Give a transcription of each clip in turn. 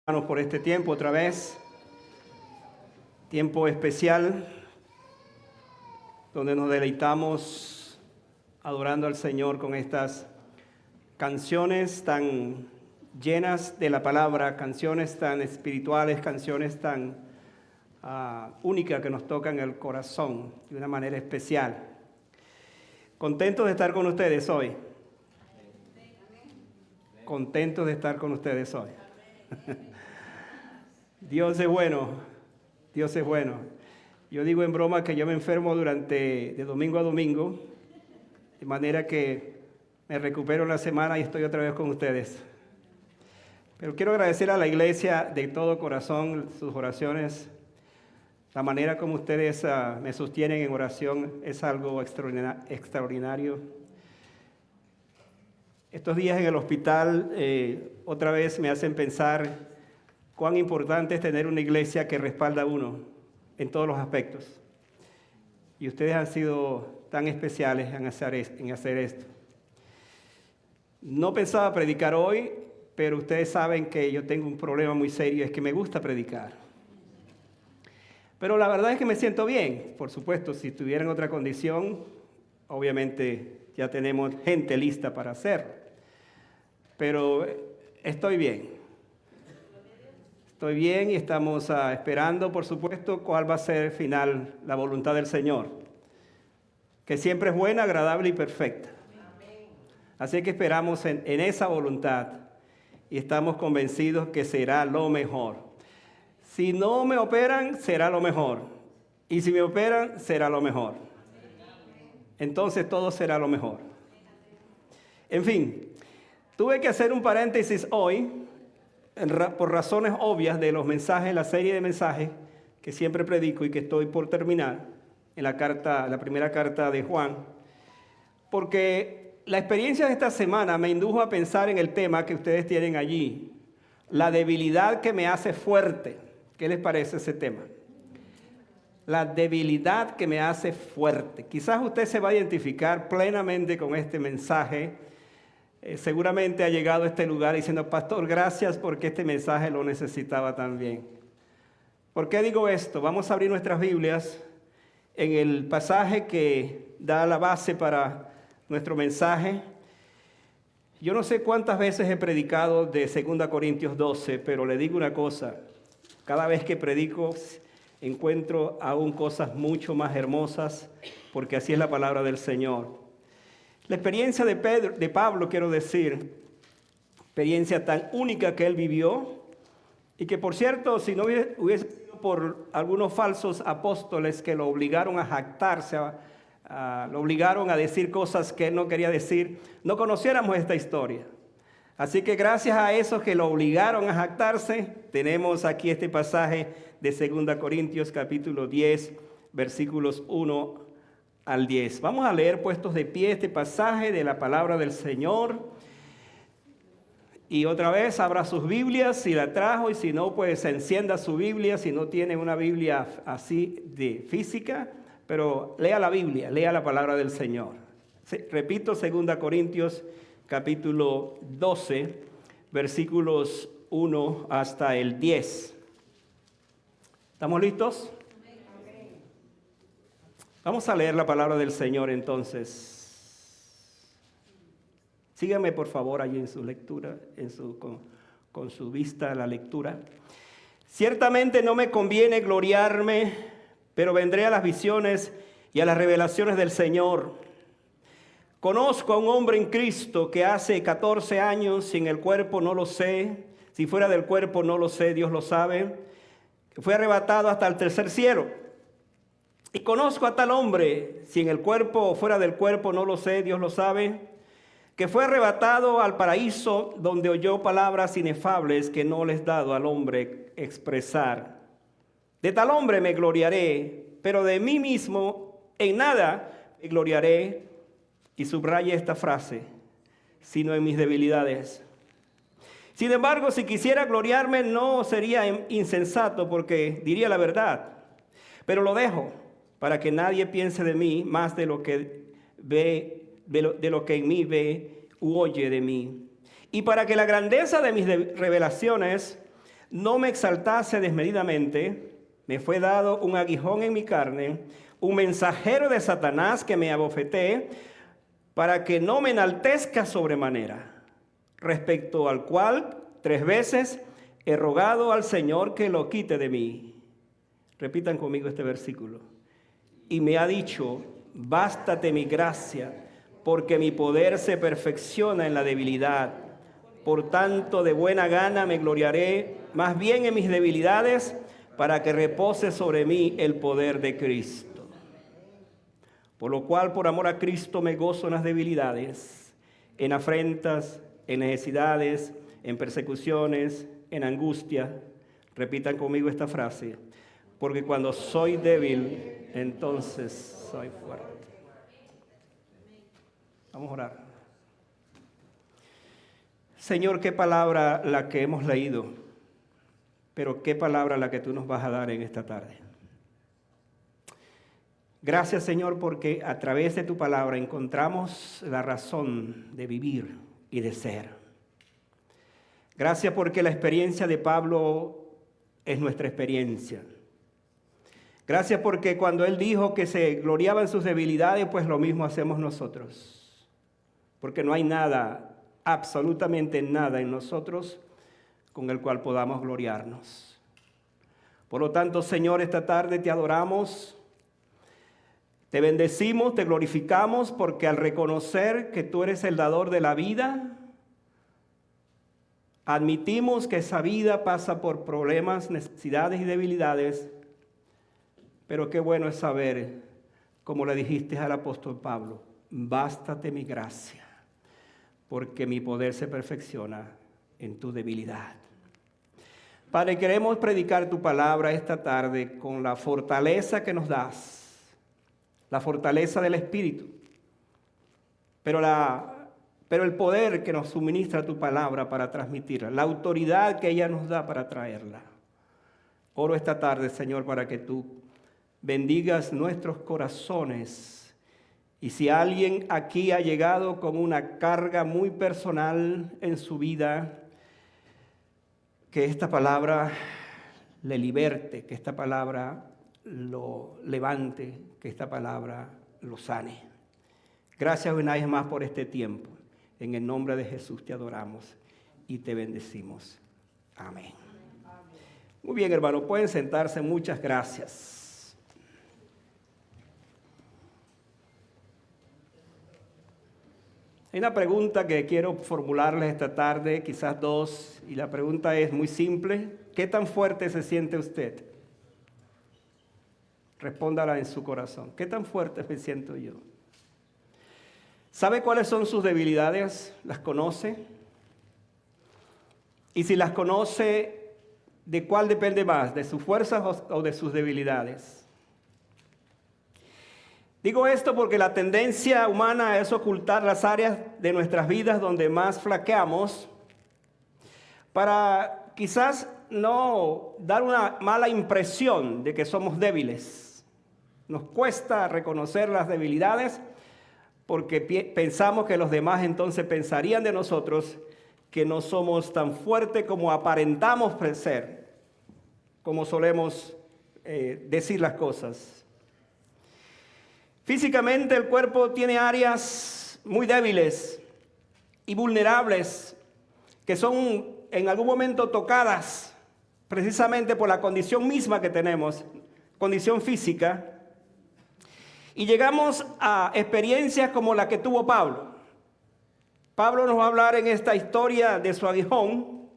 Hermanos, por este tiempo otra vez, tiempo especial, donde nos deleitamos adorando al Señor con estas canciones tan llenas de la palabra, canciones tan espirituales, canciones tan únicas que nos tocan el corazón de una manera especial. Contentos de estar con ustedes hoy. Contentos de estar con ustedes hoy. Dios es bueno, Dios es bueno. Yo digo en broma que yo me enfermo de domingo a domingo, de manera que me recupero la semana y estoy otra vez con ustedes. Pero quiero agradecer a la iglesia de todo corazón sus oraciones. La manera como ustedes me sostienen en oración es algo extraordinario. Estos días en el hospital otra vez me hacen pensar cuán importante es tener una iglesia que respalda a uno en todos los aspectos. Y ustedes han sido tan especiales en hacer esto. No pensaba predicar hoy, pero ustedes saben que yo tengo un problema muy serio, es que me gusta predicar. Pero la verdad es que me siento bien. Por supuesto, si estuviera en otra condición, obviamente ya tenemos gente lista para hacerlo. Pero estoy bien. Estoy bien y estamos esperando, por supuesto, cuál va a ser al final la voluntad del Señor, que siempre es buena, agradable y perfecta. Así que esperamos en esa voluntad y estamos convencidos que será lo mejor. Si no me operan, será lo mejor. Y si me operan, será lo mejor. Entonces todo será lo mejor. En fin, tuve que hacer un paréntesis hoy, por razones obvias de los mensajes, la serie de mensajes que siempre predico y que estoy por terminar en la primera carta de Juan, porque la experiencia de esta semana me indujo a pensar en el tema que ustedes tienen allí, la debilidad que me hace fuerte. ¿Qué les parece ese tema? La debilidad que me hace fuerte. Quizás usted se va a identificar plenamente con este mensaje. Seguramente ha llegado a este lugar diciendo, pastor, gracias porque este mensaje lo necesitaba también. ¿Por qué digo esto? Vamos a abrir nuestras Biblias en el pasaje que da la base para nuestro mensaje. Yo no sé cuántas veces he predicado de 2 Corintios 12, pero le digo una cosa, cada vez que predico encuentro aún cosas mucho más hermosas, porque así es la palabra del Señor. La experiencia de Pablo, quiero decir, experiencia tan única que él vivió y que, por cierto, si no hubiese sido por algunos falsos apóstoles que lo obligaron a jactarse, lo obligaron a decir cosas que él no quería decir, no conociéramos esta historia. Así que gracias a esos que lo obligaron a jactarse, tenemos aquí este pasaje de 2 Corintios capítulo 10, versículos 1 al 10. Vamos a leer puestos de pie este pasaje de la palabra del Señor. Y otra vez abra sus Biblias si la trajo y si no, pues encienda su Biblia si no tiene una Biblia así de física, pero lea la Biblia, lea la palabra del Señor. Repito, 2 Corintios capítulo 12, versículos 1 hasta el 10. ¿Estamos listos? Vamos a leer la palabra del Señor entonces. Síganme por favor allí en su lectura, con su vista a la lectura. Ciertamente no me conviene gloriarme, pero vendré a las visiones y a las revelaciones del Señor. Conozco a un hombre en Cristo que hace 14 años, si en el cuerpo no lo sé, si fuera del cuerpo no lo sé, Dios lo sabe, que fue arrebatado hasta el tercer cielo. Y conozco a tal hombre, si en el cuerpo o fuera del cuerpo, no lo sé, Dios lo sabe, que fue arrebatado al paraíso donde oyó palabras inefables que no les dado al hombre expresar. De tal hombre me gloriaré, pero de mí mismo en nada me gloriaré, y subraya esta frase, sino en mis debilidades. Sin embargo, si quisiera gloriarme no sería insensato porque diría la verdad, pero lo dejo para que nadie piense de mí más de lo que en mí ve u oye de mí. Y para que la grandeza de mis revelaciones no me exaltase desmedidamente, me fue dado un aguijón en mi carne, un mensajero de Satanás que me abofetee, para que no me enaltezca sobremanera, respecto al cual 3 veces he rogado al Señor que lo quite de mí. Repitan conmigo este versículo. Y me ha dicho, bástate mi gracia, porque mi poder se perfecciona en la debilidad. Por tanto, de buena gana me gloriaré más bien en mis debilidades, para que repose sobre mí el poder de Cristo. Por lo cual, por amor a Cristo, me gozo en las debilidades, en afrentas, en necesidades, en persecuciones, en angustia. Repitan conmigo esta frase. Porque cuando soy débil, entonces soy fuerte. Vamos a orar. Señor, qué palabra la que hemos leído, pero qué palabra la que tú nos vas a dar en esta tarde. Gracias, Señor, porque a través de tu palabra encontramos la razón de vivir y de ser. Gracias porque la experiencia de Pablo es nuestra experiencia. Gracias porque cuando él dijo que se gloriaba en sus debilidades, pues lo mismo hacemos nosotros. Porque no hay nada, absolutamente nada en nosotros con el cual podamos gloriarnos. Por lo tanto, Señor, esta tarde te adoramos, te bendecimos, te glorificamos, porque al reconocer que tú eres el dador de la vida, admitimos que esa vida pasa por problemas, necesidades y debilidades, pero qué bueno es saber, como le dijiste al apóstol Pablo, bástate mi gracia, porque mi poder se perfecciona en tu debilidad. Padre, queremos predicar tu palabra esta tarde con la fortaleza que nos das, la fortaleza del Espíritu, pero el poder que nos suministra tu palabra para transmitirla, la autoridad que ella nos da para traerla. Oro esta tarde, Señor, para que tú bendigas nuestros corazones. Y si alguien aquí ha llegado con una carga muy personal en su vida, que esta palabra le liberte, que esta palabra lo levante, que esta palabra lo sane. Gracias una vez más por este tiempo. En el nombre de Jesús te adoramos y te bendecimos. Amén. Muy bien, hermano, pueden sentarse. Muchas gracias. Hay una pregunta que quiero formularles esta tarde, quizás 2, y la pregunta es muy simple. ¿Qué tan fuerte se siente usted? Respóndala en su corazón. ¿Qué tan fuerte me siento yo? ¿Sabe cuáles son sus debilidades? ¿Las conoce? Y si las conoce, ¿de cuál depende más? ¿De sus fuerzas o de sus debilidades? Digo esto porque la tendencia humana es ocultar las áreas de nuestras vidas donde más flaqueamos para quizás no dar una mala impresión de que somos débiles. Nos cuesta reconocer las debilidades porque pensamos que los demás entonces pensarían de nosotros que no somos tan fuertes como aparentamos ser, como solemos decir las cosas. Físicamente el cuerpo tiene áreas muy débiles y vulnerables que son en algún momento tocadas precisamente por la condición misma que tenemos, condición física. Y llegamos a experiencias como la que tuvo Pablo. Pablo nos va a hablar en esta historia de su aguijón.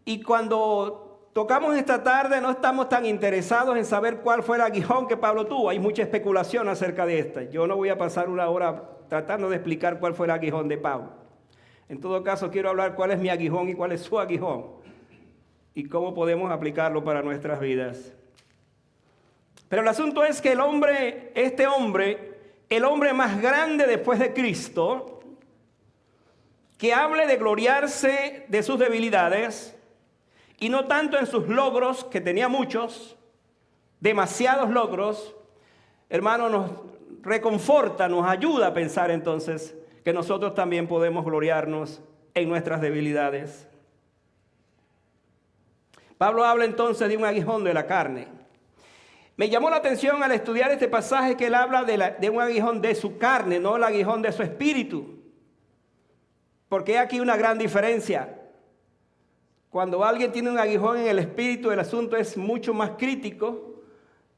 Y cuando tocamos esta tarde no estamos tan interesados en saber cuál fue el aguijón que Pablo tuvo. Hay mucha especulación acerca de esta. Yo no voy a pasar una hora tratando de explicar cuál fue el aguijón de Pablo. En todo caso, quiero hablar cuál es mi aguijón y cuál es su aguijón. Y cómo podemos aplicarlo para nuestras vidas. Pero el asunto es que el hombre más grande después de Cristo, que hable de gloriarse de sus debilidades, y no tanto en sus logros, que tenía muchos, demasiados logros, hermano, nos reconforta, nos ayuda a pensar entonces que nosotros también podemos gloriarnos en nuestras debilidades. Pablo habla entonces de un aguijón de la carne. Me llamó la atención al estudiar este pasaje que él habla de un aguijón de su carne, no el aguijón de su espíritu. Porque hay aquí una gran diferencia. Cuando alguien tiene un aguijón en el espíritu, el asunto es mucho más crítico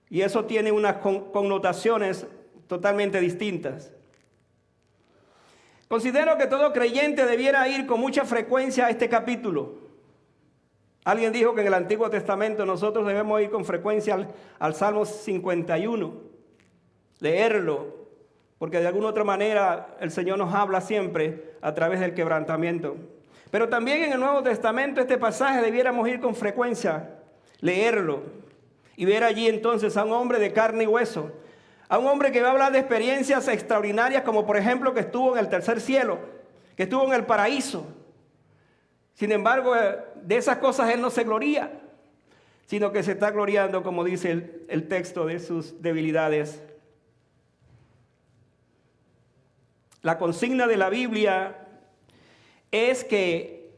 y eso tiene unas connotaciones totalmente distintas. Considero que todo creyente debiera ir con mucha frecuencia a este capítulo. Alguien dijo que en el Antiguo Testamento nosotros debemos ir con frecuencia al Salmo 51, leerlo, porque de alguna otra manera el Señor nos habla siempre a través del quebrantamiento. Pero también en el Nuevo Testamento este pasaje debiéramos ir con frecuencia, leerlo y ver allí entonces a un hombre de carne y hueso, a un hombre que va a hablar de experiencias extraordinarias como por ejemplo que estuvo en el tercer cielo, que estuvo en el paraíso. Sin embargo, de esas cosas él no se gloría, sino que se está gloriando, como dice el texto, de sus debilidades. La consigna de la Biblia es que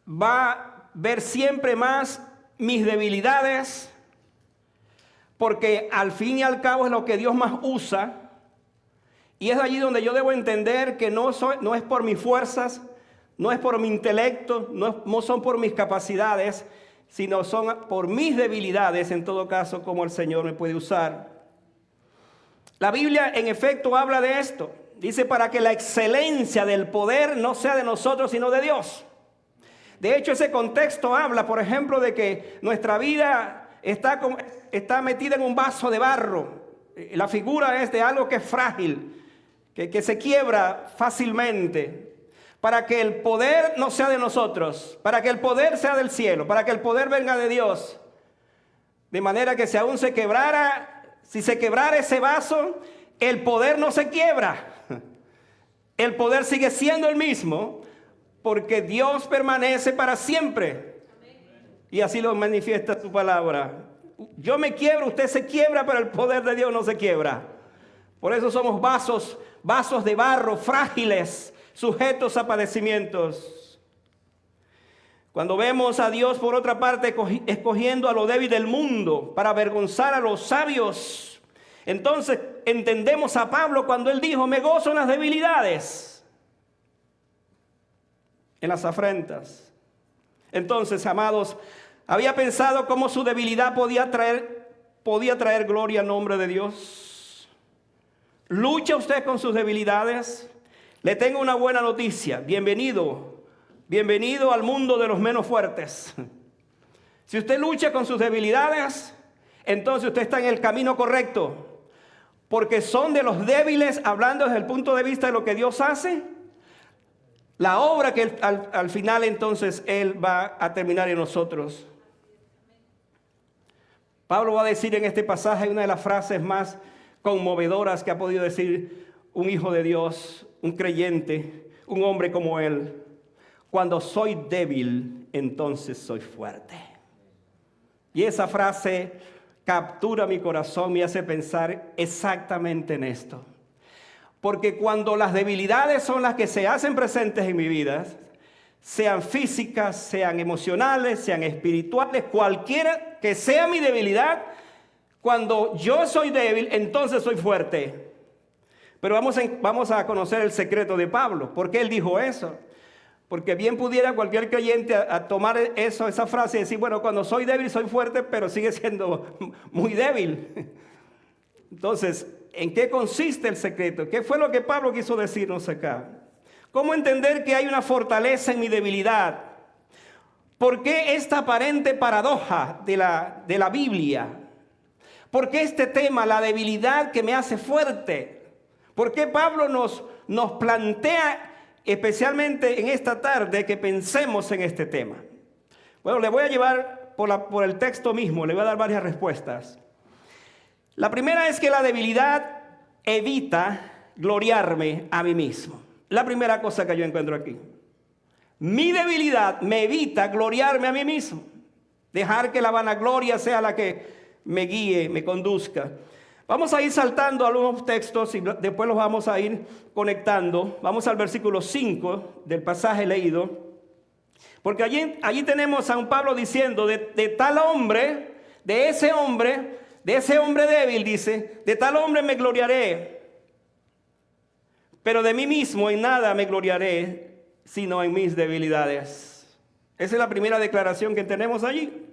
va a ver siempre más mis debilidades, porque al fin y al cabo es lo que Dios más usa, y es allí donde yo debo entender que no es por mis fuerzas, no es por mi intelecto, no son por mis capacidades, sino son por mis debilidades, en todo caso, como el Señor me puede usar. La Biblia, en efecto, habla de esto. Dice, para que la excelencia del poder no sea de nosotros, sino de Dios. De hecho, ese contexto habla, por ejemplo, de que nuestra vida está metida en un vaso de barro. La figura es de algo que es frágil, que se quiebra fácilmente. Para que el poder no sea de nosotros, para que el poder sea del cielo, para que el poder venga de Dios. De manera que si aún se quebrara ese vaso, el poder no se quiebra. El poder sigue siendo el mismo, porque Dios permanece para siempre. Y así lo manifiesta su palabra. Yo me quiebro, usted se quiebra, pero el poder de Dios no se quiebra. Por eso somos vasos de barro frágiles, sujetos a padecimientos. Cuando vemos a Dios, por otra parte, escogiendo a lo débil del mundo para avergonzar a los sabios, entonces entendemos a Pablo cuando él dijo, me gozo en las debilidades, en las afrentas. Entonces, amados, había pensado cómo su debilidad podía traer gloria al nombre de Dios. ¿Lucha usted con sus debilidades? Le tengo una buena noticia. Bienvenido al mundo de los menos fuertes. Si usted lucha con sus debilidades, entonces usted está en el camino correcto. Porque son de los débiles, hablando desde el punto de vista de lo que Dios hace, la obra que al final entonces Él va a terminar en nosotros. Pablo va a decir en este pasaje una de las frases más conmovedoras que ha podido decir un hijo de Dios, un creyente, un hombre como él. Cuando soy débil, entonces soy fuerte. Y esa frase captura mi corazón, me hace pensar exactamente en esto. Porque cuando las debilidades son las que se hacen presentes en mi vida, sean físicas, sean emocionales, sean espirituales, cualquiera que sea mi debilidad, cuando yo soy débil, entonces soy fuerte. Pero vamos a conocer el secreto de Pablo. ¿Por qué él dijo eso? Porque bien pudiera cualquier creyente a tomar esa frase y decir, bueno, cuando soy débil soy fuerte, pero sigue siendo muy débil. Entonces, ¿en qué consiste el secreto? ¿Qué fue lo que Pablo quiso decirnos acá? ¿Cómo entender que hay una fortaleza en mi debilidad? ¿Por qué esta aparente paradoja de la Biblia? ¿Por qué este tema, la debilidad que me hace fuerte? ¿Por qué Pablo nos plantea especialmente en esta tarde que pensemos en este tema? Bueno, le voy a llevar por el texto mismo, le voy a dar varias respuestas. La primera es que la debilidad evita gloriarme a mí mismo. La primera cosa que yo encuentro aquí. Mi debilidad me evita gloriarme a mí mismo. Dejar que la vanagloria sea la que me guíe, me conduzca. Vamos a ir saltando algunos textos y después los vamos a ir conectando. Vamos al versículo 5 del pasaje leído. Porque allí tenemos a un Pablo diciendo, de tal hombre, de ese hombre débil, dice, de tal hombre me gloriaré, pero de mí mismo en nada me gloriaré, sino en mis debilidades. Esa es la primera declaración que tenemos allí.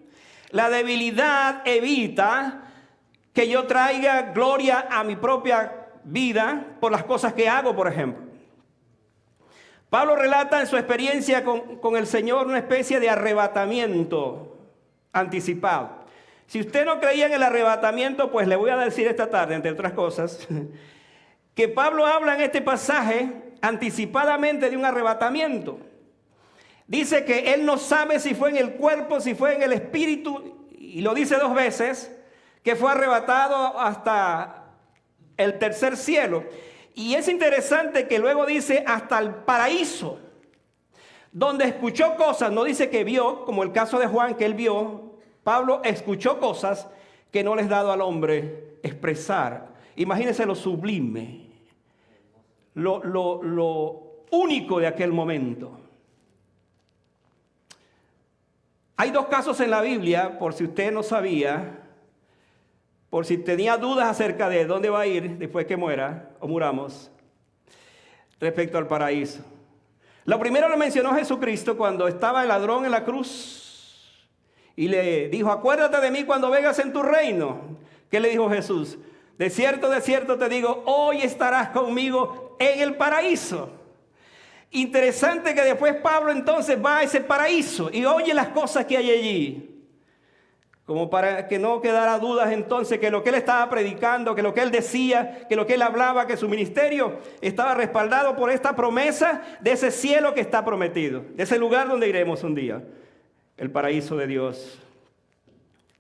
La debilidad evita que yo traiga gloria a mi propia vida por las cosas que hago, por ejemplo. Pablo relata en su experiencia con el Señor una especie de arrebatamiento anticipado. Si usted no creía en el arrebatamiento, pues le voy a decir esta tarde, entre otras cosas, que Pablo habla en este pasaje anticipadamente de un arrebatamiento. Dice que él no sabe si fue en el cuerpo, si fue en el espíritu, y lo dice 2 veces, que fue arrebatado hasta el tercer cielo. Y es interesante que luego dice hasta el paraíso, donde escuchó cosas, no dice que vio, como el caso de Juan que él vio. Pablo escuchó cosas que no les dado al hombre expresar. Imagínense lo sublime, lo único de aquel momento. Hay 2 casos en la Biblia, por si usted no sabía, por si tenía dudas acerca de dónde va a ir después que muera o muramos, respecto al paraíso. Lo primero lo mencionó Jesucristo cuando estaba el ladrón en la cruz y le dijo, acuérdate de mí cuando vengas en tu reino. ¿Qué le dijo Jesús? De cierto te digo, hoy estarás conmigo en el paraíso. Interesante que después Pablo entonces va a ese paraíso y oye las cosas que hay allí. Como para que no quedara dudas entonces que lo que él estaba predicando, que lo que él decía, que lo que él hablaba, que su ministerio estaba respaldado por esta promesa de ese cielo que está prometido, de ese lugar donde iremos un día, el paraíso de Dios.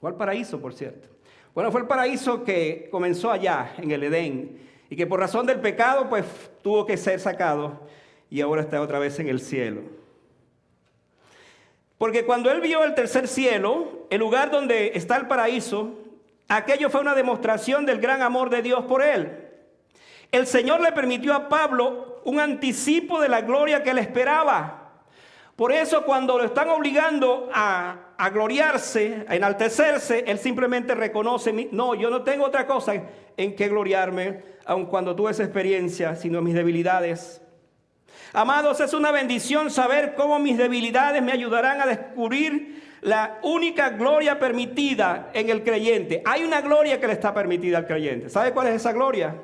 ¿Cuál paraíso, por cierto? Bueno, fue el paraíso que comenzó allá en el Edén y que por razón del pecado pues tuvo que ser sacado y ahora está otra vez en el cielo. Porque cuando él vio el tercer cielo, el lugar donde está el paraíso, aquello fue una demostración del gran amor de Dios por él. El Señor le permitió a Pablo un anticipo de la gloria que le esperaba. Por eso cuando lo están obligando a gloriarse, a enaltecerse, él simplemente reconoce, no, yo no tengo otra cosa en que gloriarme, aun cuando tuve esa experiencia, sino en mis debilidades. Amados, es una bendición saber cómo mis debilidades me ayudarán a descubrir la única gloria permitida en el creyente. Hay una gloria que le está permitida al creyente. ¿Sabe cuál es esa gloria?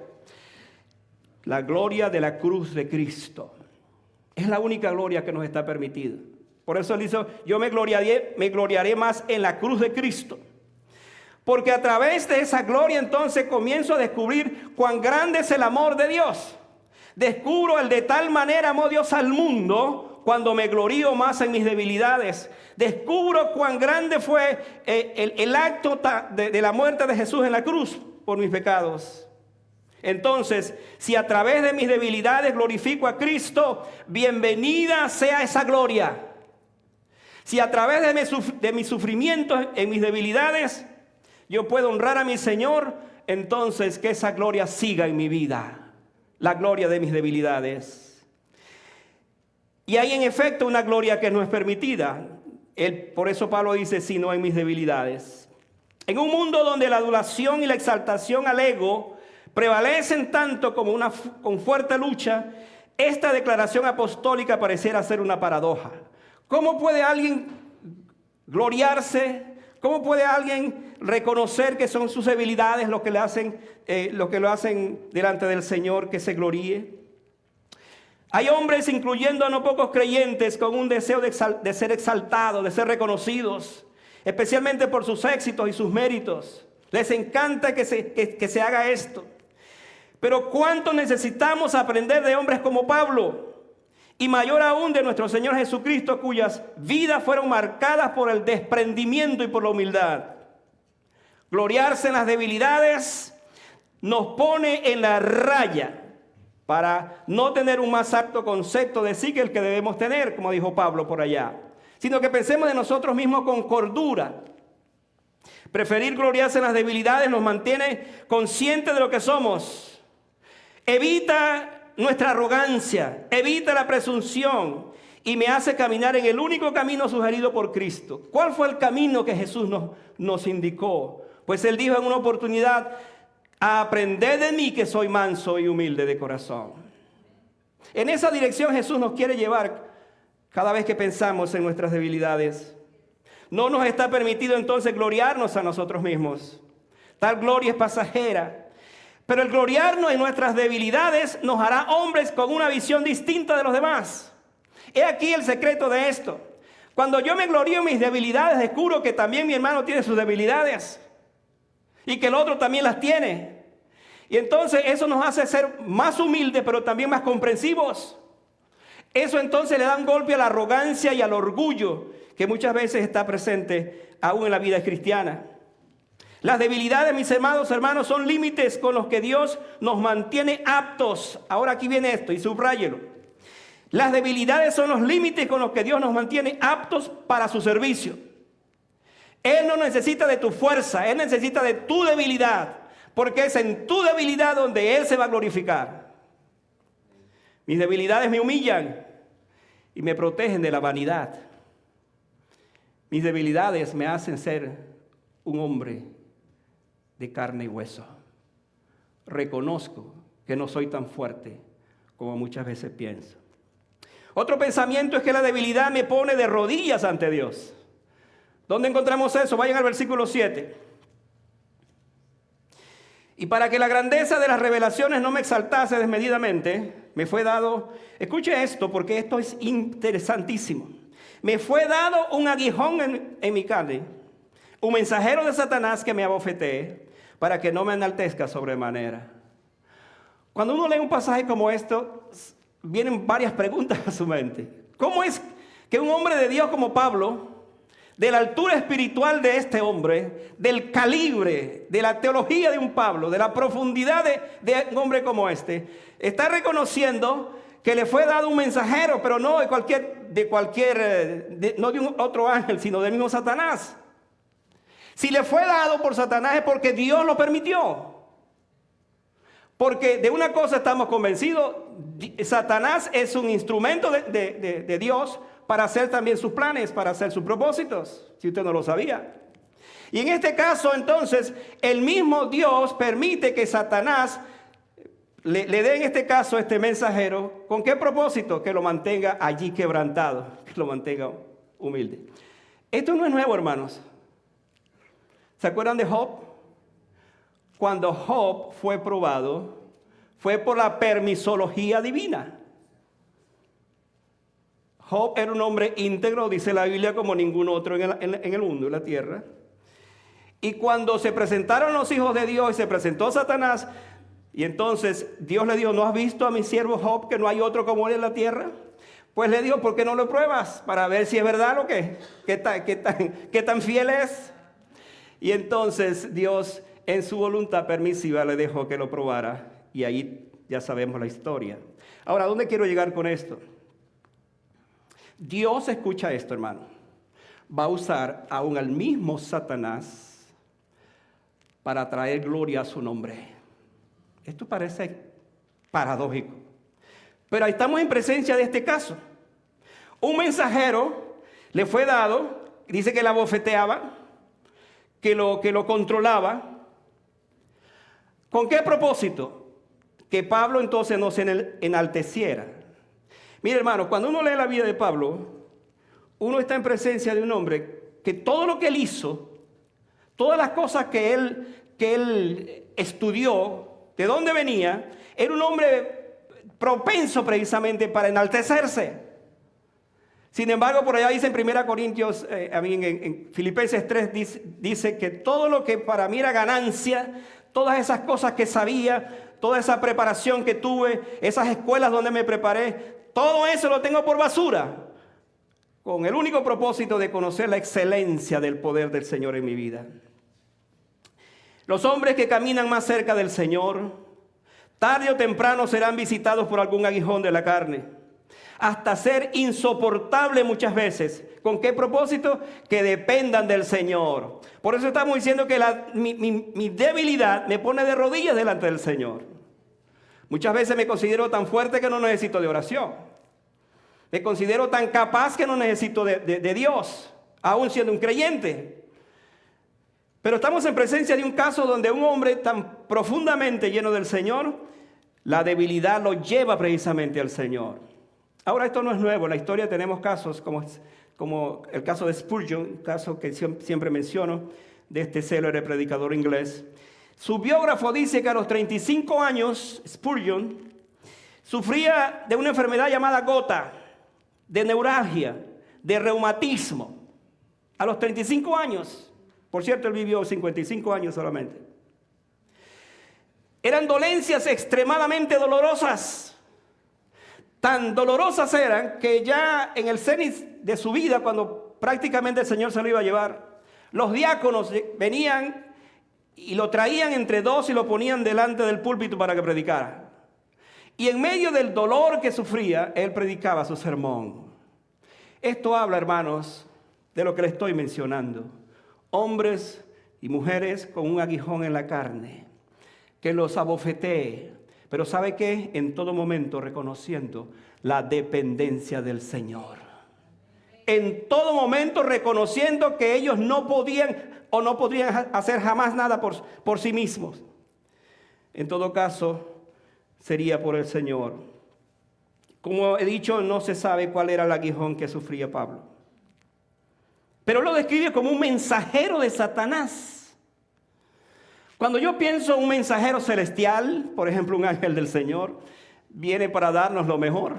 La gloria de la cruz de Cristo. Es la única gloria que nos está permitida. Por eso él dice, yo me gloriaré más en la cruz de Cristo. Porque a través de esa gloria entonces comienzo a descubrir cuán grande es el amor de Dios. Descubro el de tal manera amó Dios al mundo cuando me glorío más en mis debilidades. Descubro cuán grande fue el acto de la muerte de Jesús en la cruz por mis pecados. Entonces, si a través de mis debilidades glorifico a Cristo, bienvenida sea esa gloria. Si a través de mis sufrimientos en mis debilidades yo puedo honrar a mi Señor, entonces que esa gloria siga en mi vida. La gloria de mis debilidades. Y hay en efecto una gloria que no es permitida. Por eso Pablo dice, sino en mis debilidades. En un mundo donde la adulación y la exaltación al ego prevalecen tanto como con fuerte lucha, esta declaración apostólica pareciera ser una paradoja. ¿Cómo puede alguien gloriarse? ¿Cómo puede alguien reconocer que son sus debilidades lo que lo hacen delante del Señor, que se gloríe? Hay hombres, incluyendo a no pocos creyentes, con un deseo de ser exaltados, de ser reconocidos, especialmente por sus éxitos y sus méritos. Les encanta que se haga esto. Pero ¿cuánto necesitamos aprender de hombres como Pablo? Y mayor aún de nuestro Señor Jesucristo, cuyas vidas fueron marcadas por el desprendimiento y por la humildad. Gloriarse en las debilidades nos pone en la raya para no tener un más alto concepto de sí que el que debemos tener, como dijo Pablo por allá, sino que pensemos de nosotros mismos con cordura. Preferir gloriarse en las debilidades nos mantiene conscientes de lo que somos. Evita nuestra arrogancia, evita la presunción y me hace caminar en el único camino sugerido por Cristo. ¿Cuál fue el camino que Jesús nos indicó? Pues Él dijo en una oportunidad: aprended de mí que soy manso y humilde de corazón. En esa dirección Jesús nos quiere llevar cada vez que pensamos en nuestras debilidades. No nos está permitido entonces gloriarnos a nosotros mismos. Tal gloria es pasajera. Pero el gloriarnos en nuestras debilidades nos hará hombres con una visión distinta de los demás. He aquí el secreto de esto. Cuando yo me glorío en mis debilidades, descubro que también mi hermano tiene sus debilidades. Y que el otro también las tiene. Y entonces eso nos hace ser más humildes, pero también más comprensivos. Eso entonces le da un golpe a la arrogancia y al orgullo que muchas veces está presente aún en la vida cristiana. Las debilidades, mis hermanos, son límites con los que Dios nos mantiene aptos. Ahora aquí viene esto y subráyelo. Las debilidades son los límites con los que Dios nos mantiene aptos para su servicio. Él no necesita de tu fuerza, Él necesita de tu debilidad, porque es en tu debilidad donde Él se va a glorificar. Mis debilidades me humillan y me protegen de la vanidad. Mis debilidades me hacen ser un hombre de carne y hueso. Reconozco que no soy tan fuerte como muchas veces pienso. Otro pensamiento es que la debilidad me pone de rodillas ante Dios. ¿Dónde encontramos eso? Vayan al versículo 7. Y para que la grandeza de las revelaciones no me exaltase desmedidamente, me fue dado, escuche esto porque esto es interesantísimo. Me fue dado un aguijón en mi carne, un mensajero de Satanás que me abofetee, para que no me enaltezca sobremanera. Cuando uno lee un pasaje como esto, vienen varias preguntas a su mente. ¿Cómo es que un hombre de Dios como Pablo, de la altura espiritual de este hombre, del calibre, de la teología de un Pablo, de la profundidad de un hombre como este, está reconociendo que le fue dado un mensajero, pero no no de un otro ángel, sino del mismo Satanás? Si le fue dado por Satanás es porque Dios lo permitió. Porque de una cosa estamos convencidos: Satanás es un instrumento de Dios para hacer también sus planes, para hacer sus propósitos, si usted no lo sabía. Y en este caso, entonces, el mismo Dios permite que Satanás le dé en este caso este mensajero. ¿Con qué propósito? Que lo mantenga allí quebrantado, que lo mantenga humilde. Esto no es nuevo, hermanos. ¿Se acuerdan de Job? Cuando Job fue probado, fue por la permisología divina. Job era un hombre íntegro, dice la Biblia, como ningún otro en el mundo, en la tierra. Y cuando se presentaron los hijos de Dios y se presentó Satanás, y entonces Dios le dijo: ¿no has visto a mi siervo Job, que no hay otro como él en la tierra? Pues le dijo: ¿por qué no lo pruebas? Para ver si es verdad lo que, qué tan fiel es. Y entonces Dios, en su voluntad permisiva, le dejó que lo probara. Y ahí ya sabemos la historia. Ahora, ¿dónde quiero llegar con esto? Dios, escucha esto, hermano, va a usar aún al mismo Satanás para traer gloria a su nombre. Esto parece paradójico, pero ahí estamos en presencia de este caso. Un mensajero le fue dado, dice que la abofeteaba, que lo controlaba. ¿Con qué propósito? Que Pablo entonces no se enalteciera. Mire, hermano, cuando uno lee la vida de Pablo, uno está en presencia de un hombre que todo lo que él hizo, todas las cosas que él estudió, de dónde venía, era un hombre propenso precisamente para enaltecerse. Sin embargo, por allá dice en 1 Corintios, en Filipenses 3, dice que todo lo que para mí era ganancia, todas esas cosas que sabía, toda esa preparación que tuve, esas escuelas donde me preparé, todo eso lo tengo por basura, con el único propósito de conocer la excelencia del poder del Señor en mi vida. Los hombres que caminan más cerca del Señor, tarde o temprano serán visitados por algún aguijón de la carne, hasta ser insoportable muchas veces. ¿Con qué propósito? Que dependan del Señor. Por eso estamos diciendo que mi debilidad me pone de rodillas delante del Señor. Muchas veces me considero tan fuerte que no necesito de oración. Me considero tan capaz que no necesito de Dios, aún siendo un creyente. Pero estamos en presencia de un caso donde un hombre tan profundamente lleno del Señor, la debilidad lo lleva precisamente al Señor. Ahora esto no es nuevo, en la historia tenemos casos como el caso de Spurgeon, un caso que siempre menciono, de este célebre predicador inglés. Su biógrafo dice que a los 35 años, Spurgeon sufría de una enfermedad llamada gota, de neuralgia, de reumatismo. A los 35 años, por cierto, él vivió 55 años solamente. Eran dolencias extremadamente dolorosas. Tan dolorosas eran que ya en el cenit de su vida, cuando prácticamente el Señor se lo iba a llevar, los diáconos venían y lo traían entre dos y lo ponían delante del púlpito para que predicara. Y en medio del dolor que sufría, él predicaba su sermón. Esto habla, hermanos, de lo que le estoy mencionando. Hombres y mujeres con un aguijón en la carne, que los abofetee. Pero ¿sabe qué? En todo momento reconociendo la dependencia del Señor. En todo momento reconociendo que ellos no podían hacer jamás nada por sí mismos. En todo caso, sería por el Señor. Como he dicho, no se sabe cuál era el aguijón que sufría Pablo. Pero lo describe como un mensajero de Satanás. Cuando yo pienso en un mensajero celestial, por ejemplo, un ángel del Señor, viene para darnos lo mejor.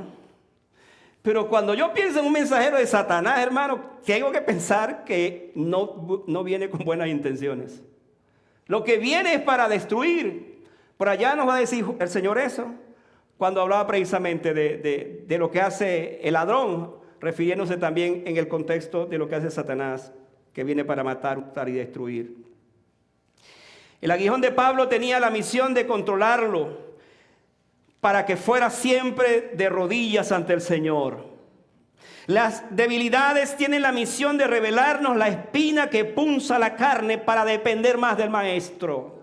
Pero cuando yo pienso en un mensajero de Satanás, hermano, tengo que pensar que no viene con buenas intenciones. Lo que viene es para destruir. Por allá nos va a decir el Señor eso, cuando hablaba precisamente de lo que hace el ladrón, refiriéndose también en el contexto de lo que hace Satanás, que viene para matar, hurtar y destruir. El aguijón de Pablo tenía la misión de controlarlo para que fuera siempre de rodillas ante el Señor. Las debilidades tienen la misión de revelarnos la espina que punza la carne para depender más del Maestro.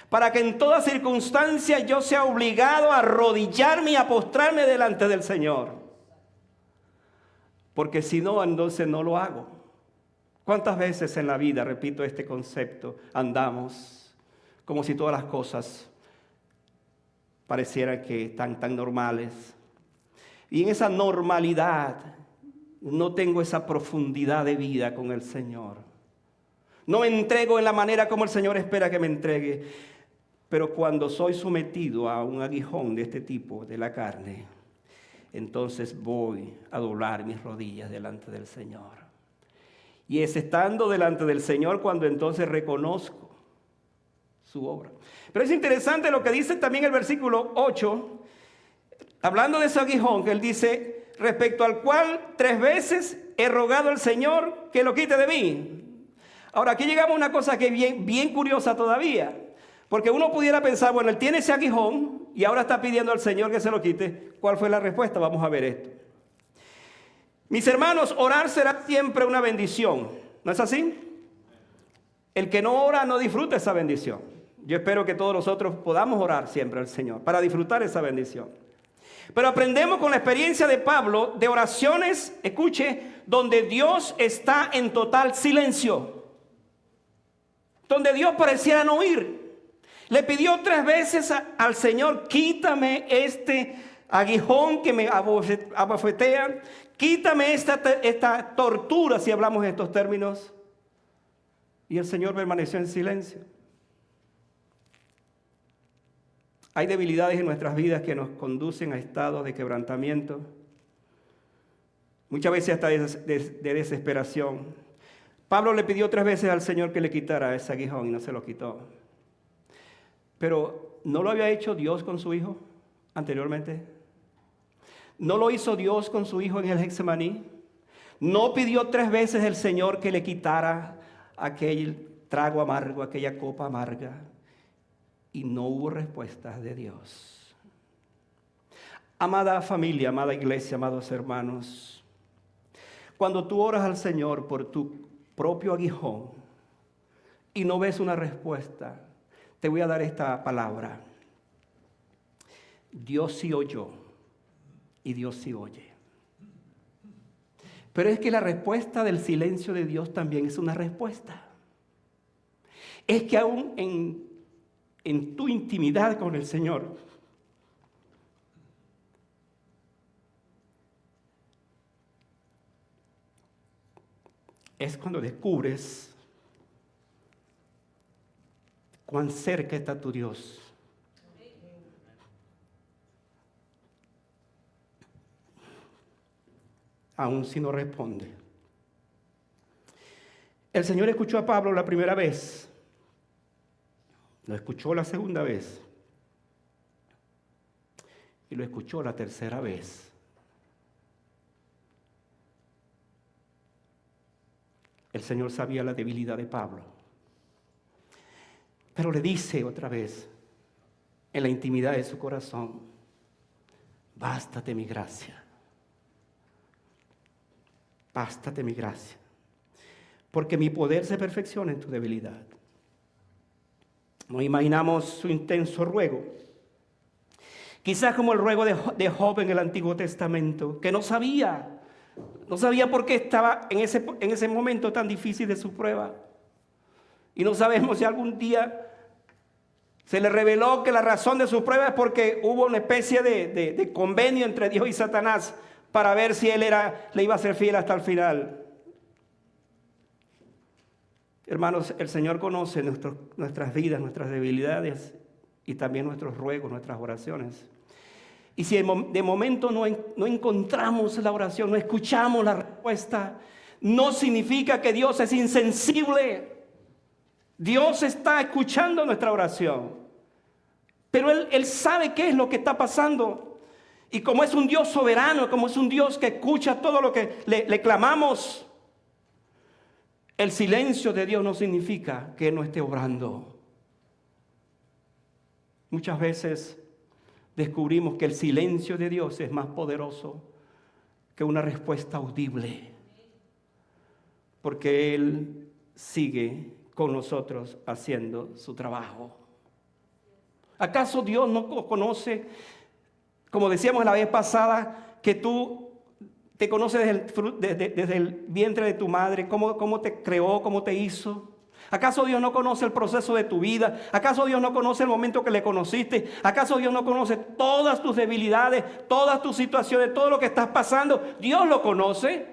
Para que en toda circunstancia yo sea obligado a arrodillarme y a postrarme delante del Señor. Porque si no, entonces no lo hago. ¿Cuántas veces en la vida, repito este concepto, andamos como si todas las cosas parecieran que están tan normales? Y en esa normalidad no tengo esa profundidad de vida con el Señor. No me entrego en la manera como el Señor espera que me entregue. Pero cuando soy sometido a un aguijón de este tipo, de la carne, entonces voy a doblar mis rodillas delante del Señor. Y es estando delante del Señor cuando entonces reconozco su obra. Pero es interesante lo que dice también el versículo 8, hablando de ese aguijón, que él dice, respecto al cual 3 veces he rogado al Señor que lo quite de mí. Ahora, aquí llegamos a una cosa que es bien curiosa todavía. Porque uno pudiera pensar, bueno, él tiene ese aguijón y ahora está pidiendo al Señor que se lo quite. ¿Cuál fue la respuesta? Vamos a ver esto. Mis hermanos, orar será siempre una bendición. ¿No es así? El que no ora no disfruta esa bendición. Yo espero que todos nosotros podamos orar siempre al Señor para disfrutar esa bendición. Pero aprendemos con la experiencia de Pablo de oraciones, escuche, donde Dios está en total silencio. Donde Dios pareciera no oír. Le pidió 3 veces al Señor, quítame este aguijón que me abofetea, quítame esta tortura, si hablamos en estos términos. Y el Señor permaneció en silencio. Hay debilidades en nuestras vidas que nos conducen a estados de quebrantamiento, muchas veces hasta de desesperación. Pablo le pidió 3 veces al Señor que le quitara ese aguijón y no se lo quitó. Pero ¿no lo había hecho Dios con su hijo anteriormente? ¿No lo hizo Dios con su hijo en el Getsemaní? ¿No pidió 3 veces el Señor que le quitara aquel trago amargo, aquella copa amarga? Y no hubo respuesta de Dios. Amada familia, amada iglesia, amados hermanos, cuando tú oras al Señor por tu propio aguijón y no ves una respuesta, te voy a dar esta palabra. Dios sí oyó y Dios sí oye. Pero es que la respuesta del silencio de Dios también es una respuesta. Es que aún en tu intimidad con el Señor, es cuando descubres cuán cerca está tu Dios. Aún si no responde. El Señor escuchó a Pablo la primera vez. Lo escuchó la segunda vez. Y lo escuchó la tercera vez. El Señor sabía la debilidad de Pablo. Pero le dice otra vez, en la intimidad de su corazón, bástate mi gracia. Bástate mi gracia. Porque mi poder se perfecciona en tu debilidad. Nos imaginamos su intenso ruego. Quizás como el ruego de Job en el Antiguo Testamento, que no sabía por qué estaba en ese momento tan difícil de su prueba. Y no sabemos si algún día se le reveló que la razón de su prueba es porque hubo una especie de convenio entre Dios y Satanás para ver si él le iba a ser fiel hasta el final. Hermanos, el Señor conoce nuestras vidas, nuestras debilidades y también nuestros ruegos, nuestras oraciones. Y si de momento no encontramos la oración, no escuchamos la respuesta, no significa que Dios es insensible. Dios está escuchando nuestra oración. Pero Él sabe qué es lo que está pasando. Y como es un Dios soberano, como es un Dios que escucha todo lo que le clamamos, el silencio de Dios no significa que Él no esté obrando. Muchas veces descubrimos que el silencio de Dios es más poderoso que una respuesta audible. Porque Él sigue con nosotros haciendo su trabajo. ¿Acaso Dios no conoce, como decíamos la vez pasada, que tú te conoces desde el vientre de tu madre, cómo te creó, cómo te hizo? ¿Acaso Dios no conoce el proceso de tu vida? ¿Acaso Dios no conoce el momento que le conociste? ¿Acaso Dios no conoce todas tus debilidades, todas tus situaciones, todo lo que estás pasando? Dios lo conoce,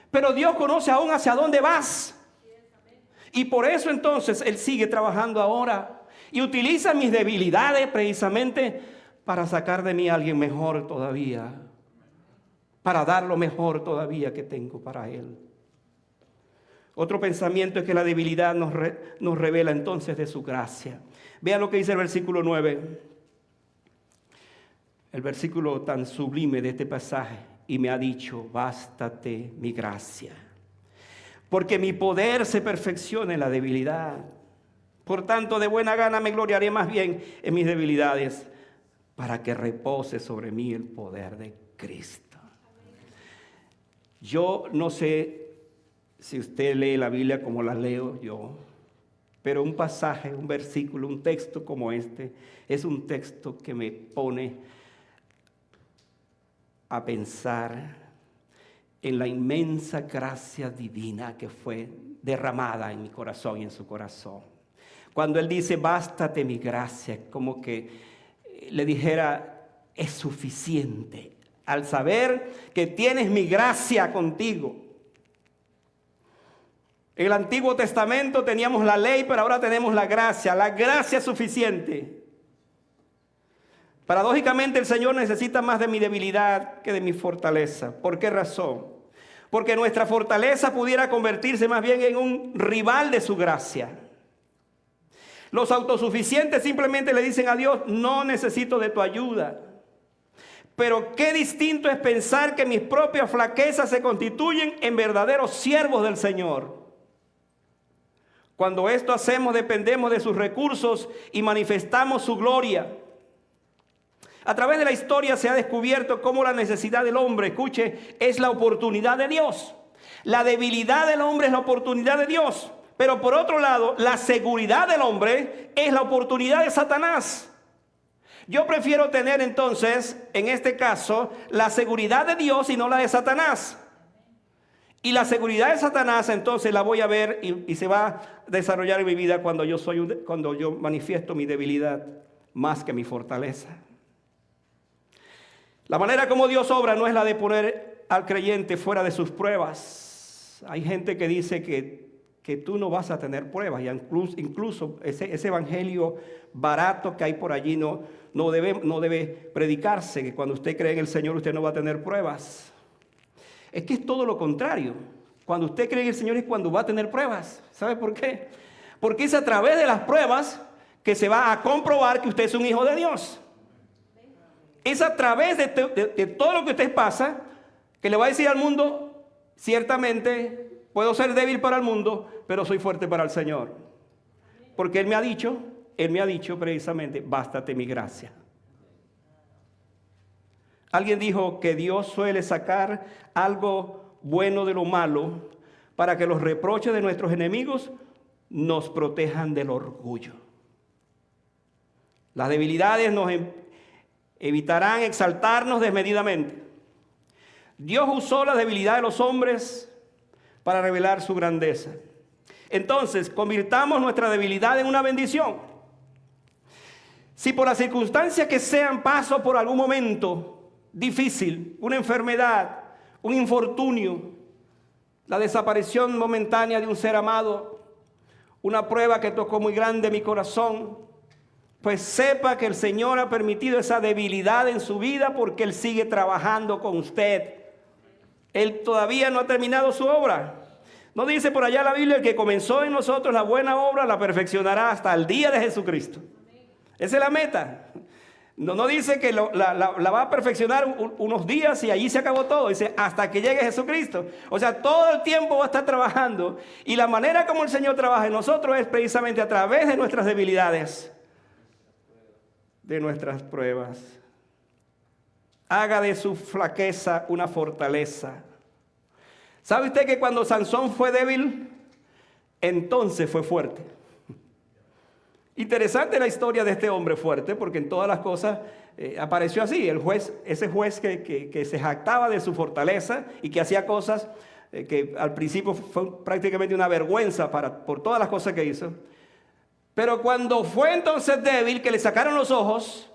pero Dios conoce aún hacia dónde vas. Y por eso entonces Él sigue trabajando ahora y utiliza mis debilidades precisamente para sacar de mí a alguien mejor todavía, para dar lo mejor todavía que tengo para Él. Otro pensamiento es que la debilidad nos revela entonces de su gracia. Vean lo que dice el versículo 9. El versículo tan sublime de este pasaje. Y me ha dicho, bástate mi gracia. Porque mi poder se perfecciona en la debilidad. Por tanto, de buena gana me gloriaré más bien en mis debilidades, para que repose sobre mí el poder de Cristo. Yo no sé si usted lee la Biblia como la leo yo, pero un pasaje, un versículo, un texto como este, es un texto que me pone a pensar en la inmensa gracia divina que fue derramada en mi corazón y en su corazón. Cuando Él dice, bástate mi gracia, como que le dijera, es suficiente. Al saber que tienes mi gracia contigo. En el Antiguo Testamento teníamos la ley, pero ahora tenemos la gracia. La gracia es suficiente. Paradójicamente el Señor necesita más de mi debilidad que de mi fortaleza. ¿Por qué razón? Porque nuestra fortaleza pudiera convertirse más bien en un rival de su gracia. Los autosuficientes simplemente le dicen a Dios, no necesito de tu ayuda. Pero qué distinto es pensar que mis propias flaquezas se constituyen en verdaderos siervos del Señor. Cuando esto hacemos, dependemos de sus recursos y manifestamos su gloria. A través de la historia se ha descubierto cómo la necesidad del hombre, escuche, es la oportunidad de Dios. La debilidad del hombre es la oportunidad de Dios. Pero por otro lado, la seguridad del hombre es la oportunidad de Satanás. Yo prefiero tener entonces, en este caso, la seguridad de Dios y no la de Satanás. Y la seguridad de Satanás entonces la voy a ver y se va a desarrollar en mi vida cuando yo manifiesto mi debilidad más que mi fortaleza. La manera como Dios obra no es la de poner al creyente fuera de sus pruebas. Hay gente que dice que tú no vas a tener pruebas, y incluso ese evangelio barato que hay por allí no debe predicarse, que cuando usted cree en el Señor usted no va a tener pruebas. Es que es todo lo contrario. Cuando usted cree en el Señor es cuando va a tener pruebas. ¿Sabe por qué? Porque es a través de las pruebas que se va a comprobar que usted es un hijo de Dios. Es a través de todo lo que usted pasa que le va a decir al mundo, ciertamente puedo ser débil para el mundo, pero soy fuerte para el Señor. Porque Él me ha dicho precisamente, bástate mi gracia. Alguien dijo que Dios suele sacar algo bueno de lo malo para que los reproches de nuestros enemigos nos protejan del orgullo. Las debilidades nos evitarán exaltarnos desmedidamente. Dios usó la debilidad de los hombres para revelar su grandeza. Entonces, convirtamos nuestra debilidad en una bendición. Si por las circunstancias que sean paso por algún momento difícil, una enfermedad, un infortunio, la desaparición momentánea de un ser amado, una prueba que tocó muy grande mi corazón, pues sepa que el Señor ha permitido esa debilidad en su vida porque Él sigue trabajando con usted. Él todavía no ha terminado su obra. ¿No dice por allá la Biblia, el que comenzó en nosotros la buena obra la perfeccionará hasta el día de Jesucristo? Esa es la meta. No dice que la va a perfeccionar unos días y allí se acabó todo. Dice hasta que llegue Jesucristo. O sea, todo el tiempo va a estar trabajando. Y la manera como el Señor trabaja en nosotros es precisamente a través de nuestras debilidades, de nuestras pruebas. Haga de su flaqueza una fortaleza. ¿Sabe usted que cuando Sansón fue débil, entonces fue fuerte? Interesante la historia de este hombre fuerte, porque en todas las cosas apareció así. Ese juez que se jactaba de su fortaleza y que hacía cosas que al principio fue prácticamente una vergüenza por todas las cosas que hizo. Pero cuando fue entonces débil, que le sacaron los ojos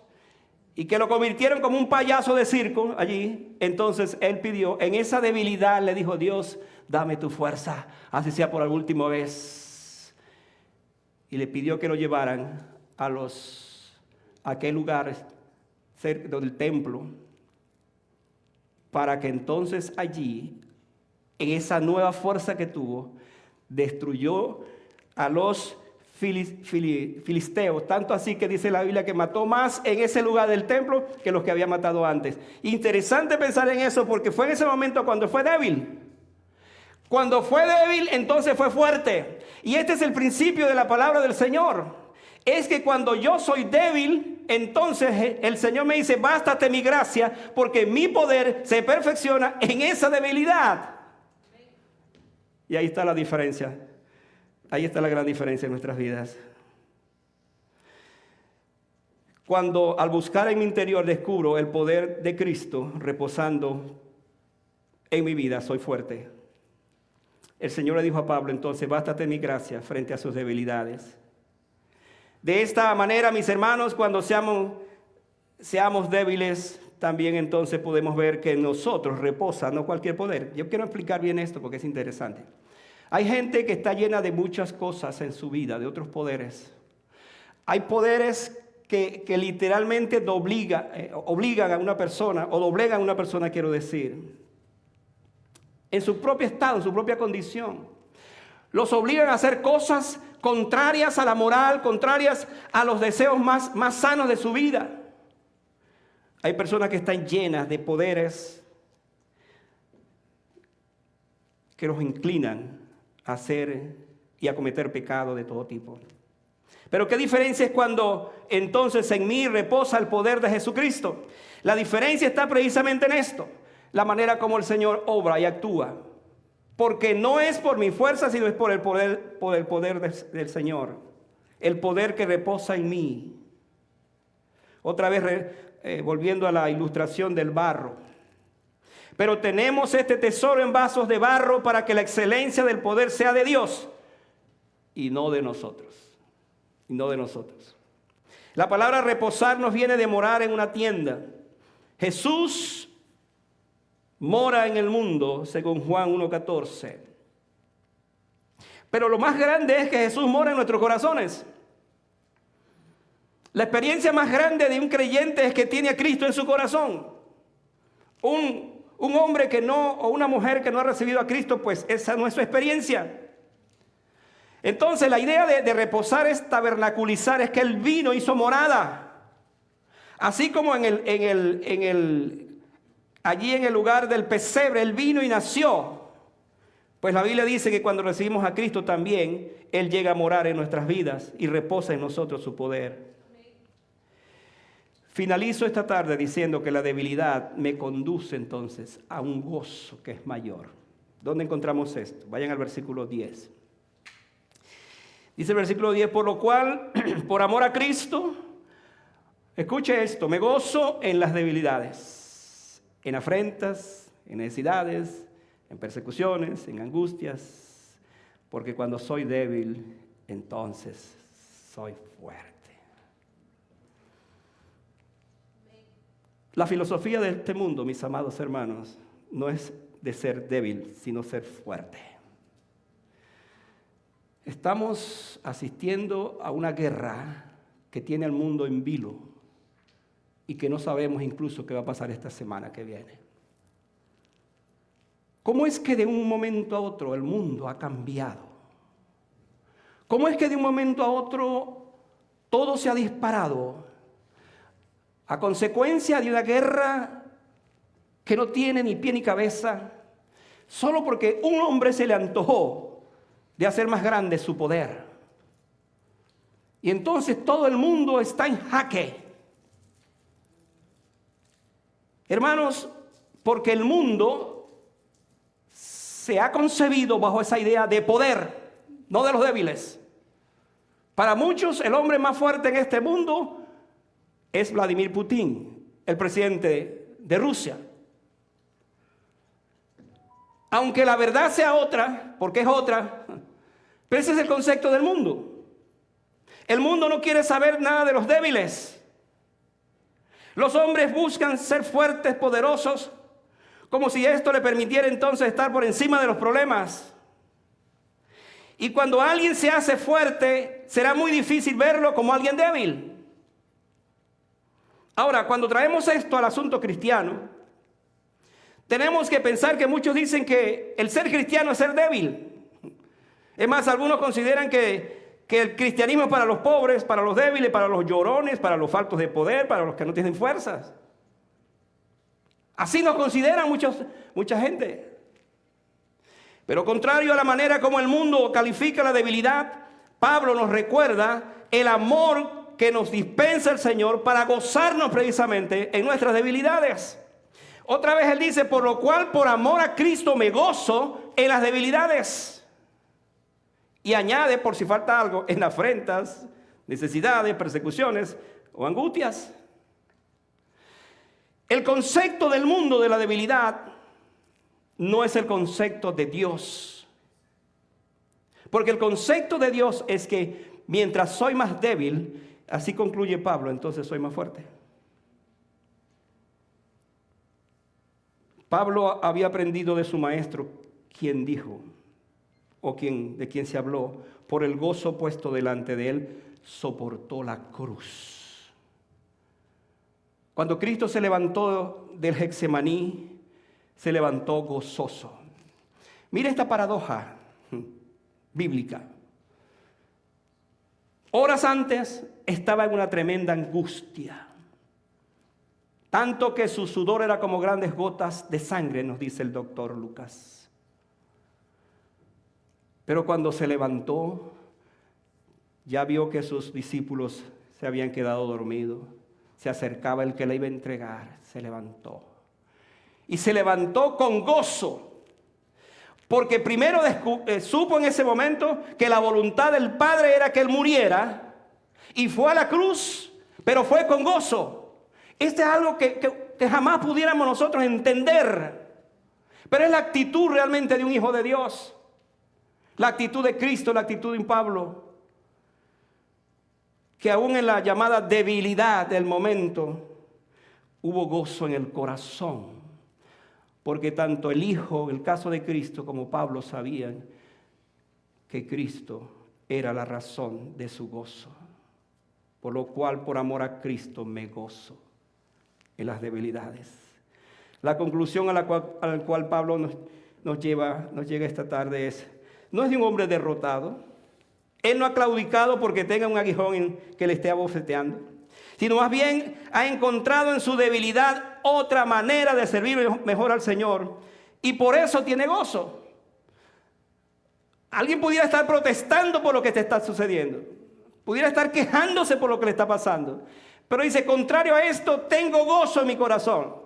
y que lo convirtieron como un payaso de circo allí, entonces él pidió, en esa debilidad le dijo, Dios, dame tu fuerza, así sea por la última vez. Y le pidió que lo llevaran a aquel lugar cerca del templo, para que entonces allí, en esa nueva fuerza que tuvo, destruyó a los filisteos, tanto así que dice la Biblia que mató más en ese lugar del templo que los que había matado antes. Interesante pensar en eso, porque fue en ese momento cuando fue débil. Cuando fue débil, entonces fue fuerte. Y este es el principio de la palabra del Señor. Es que cuando yo soy débil, entonces el Señor me dice, bástate mi gracia, porque mi poder se perfecciona en esa debilidad. Y ahí está la diferencia. Ahí está la gran diferencia en nuestras vidas. Cuando al buscar en mi interior descubro el poder de Cristo reposando en mi vida, soy fuerte. El Señor le dijo a Pablo, entonces, bástate mi gracia frente a sus debilidades. De esta manera, mis hermanos, cuando seamos débiles, también entonces podemos ver que en nosotros reposa no cualquier poder. Yo quiero explicar bien esto porque es interesante. Hay gente que está llena de muchas cosas en su vida, de otros poderes. Hay poderes que literalmente obligan a una persona, o doblegan a una persona, quiero decir, en su propio estado, en su propia condición. Los obligan a hacer cosas contrarias a la moral, contrarias a los deseos más sanos de su vida. Hay personas que están llenas de poderes que los inclinan a hacer y a cometer pecado de todo tipo. Pero qué diferencia es cuando entonces en mí reposa el poder de Jesucristo. La diferencia está precisamente en esto. La manera como el Señor obra y actúa. Porque no es por mi fuerza, sino es por el poder del Señor. El poder que reposa en mí. Otra vez volviendo a la ilustración del barro. Pero tenemos este tesoro en vasos de barro para que la excelencia del poder sea de Dios y no de nosotros. Y no de nosotros. La palabra reposar nos viene de morar en una tienda. Jesús mora en el mundo, según Juan 1:14. Pero lo más grande es que Jesús mora en nuestros corazones. La experiencia más grande de un creyente es que tiene a Cristo en su corazón. Un hombre que no, o una mujer que no ha recibido a Cristo, pues esa no es su experiencia. Entonces la idea de reposar es tabernaculizar, es que Él vino, hizo morada. Así como allí en el lugar del pesebre, Él vino y nació. Pues la Biblia dice que cuando recibimos a Cristo también, Él llega a morar en nuestras vidas y reposa en nosotros su poder. Finalizo esta tarde diciendo que la debilidad me conduce entonces a un gozo que es mayor. ¿Dónde encontramos esto? Vayan al versículo 10. Dice el versículo 10, por lo cual, por amor a Cristo, escuche esto, me gozo en las debilidades, en afrentas, en necesidades, en persecuciones, en angustias, porque cuando soy débil, entonces soy fuerte. La filosofía de este mundo, mis amados hermanos, no es de ser débil, sino ser fuerte. Estamos asistiendo a una guerra que tiene al mundo en vilo y que no sabemos incluso qué va a pasar esta semana que viene. ¿Cómo es que de un momento a otro el mundo ha cambiado? ¿Cómo es que de un momento a otro todo se ha disparado a consecuencia de una guerra que no tiene ni pie ni cabeza, solo porque un hombre se le antojó de hacer más grande su poder? Y entonces todo el mundo está en jaque. Hermanos, porque el mundo se ha concebido bajo esa idea de poder, no de los débiles. Para muchos, el hombre más fuerte en este mundo es Vladimir Putin, el presidente de Rusia. Aunque la verdad sea otra, porque es otra, pero ese es el concepto del mundo. El mundo no quiere saber nada de los débiles. Los hombres buscan ser fuertes, poderosos, como si esto le permitiera entonces estar por encima de los problemas. Y cuando alguien se hace fuerte, será muy difícil verlo como alguien débil. Ahora, cuando traemos esto al asunto cristiano, tenemos que pensar que muchos dicen que el ser cristiano es ser débil. Es más, algunos consideran que el cristianismo es para los pobres, para los débiles, para los llorones, para los faltos de poder, para los que no tienen fuerzas. Así nos consideran mucha gente. Pero contrario a la manera como el mundo califica la debilidad, Pablo nos recuerda el amor que nos dispensa el Señor para gozarnos precisamente en nuestras debilidades. Otra vez él dice, por lo cual por amor a Cristo me gozo en las debilidades. Y añade, por si falta algo, en afrentas, necesidades, persecuciones o angustias. El concepto del mundo de la debilidad no es el concepto de Dios. Porque el concepto de Dios es que mientras soy más débil, así concluye Pablo, entonces soy más fuerte. Pablo había aprendido de su maestro, quien dijo, de quien se habló, por el gozo puesto delante de él, soportó la cruz. Cuando Cristo se levantó del Getsemaní, se levantó gozoso. Mira esta paradoja bíblica. Horas antes estaba en una tremenda angustia, tanto que su sudor era como grandes gotas de sangre, nos dice el doctor Lucas. Pero cuando se levantó, ya vio que sus discípulos se habían quedado dormidos. Se acercaba el que le iba a entregar, se levantó. Y se levantó con gozo, porque primero supo en ese momento que la voluntad del Padre era que él muriera, y fue a la cruz, pero fue con gozo. Este es algo que jamás pudiéramos nosotros entender. Pero es la actitud realmente de un hijo de Dios. La actitud de Cristo, la actitud de Pablo. Que aún en la llamada debilidad del momento, hubo gozo en el corazón. Porque tanto el Hijo, el caso de Cristo, como Pablo sabían que Cristo era la razón de su gozo. Por lo cual, por amor a Cristo, me gozo en las debilidades. La conclusión a la cual Pablo nos llega esta tarde no es de un hombre derrotado. Él no ha claudicado porque tenga un aguijón que le esté abofeteando, sino más bien ha encontrado en su debilidad otra manera de servir mejor al Señor, y por eso tiene gozo. Alguien pudiera estar protestando por lo que te está sucediendo, pudiera estar quejándose por lo que le está pasando, pero dice, contrario a esto, tengo gozo en mi corazón,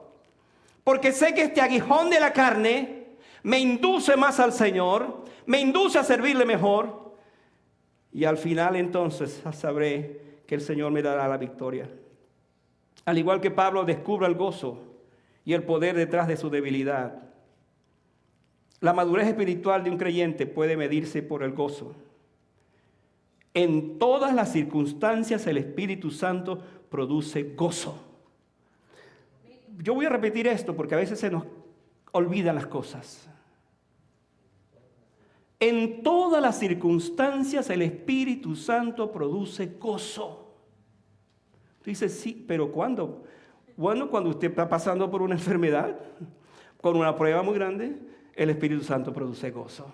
porque sé que este aguijón de la carne me induce más al Señor, me induce a servirle mejor, y al final entonces sabré que el Señor me dará la victoria. Al igual que Pablo descubre el gozo y el poder detrás de su debilidad. La madurez espiritual de un creyente puede medirse por el gozo. En todas las circunstancias el Espíritu Santo produce gozo. Yo voy a repetir esto porque a veces se nos olvidan las cosas. En todas las circunstancias el Espíritu Santo produce gozo. Tú dices, sí, pero ¿cuándo? Bueno, cuando usted está pasando por una enfermedad, con una prueba muy grande, el Espíritu Santo produce gozo.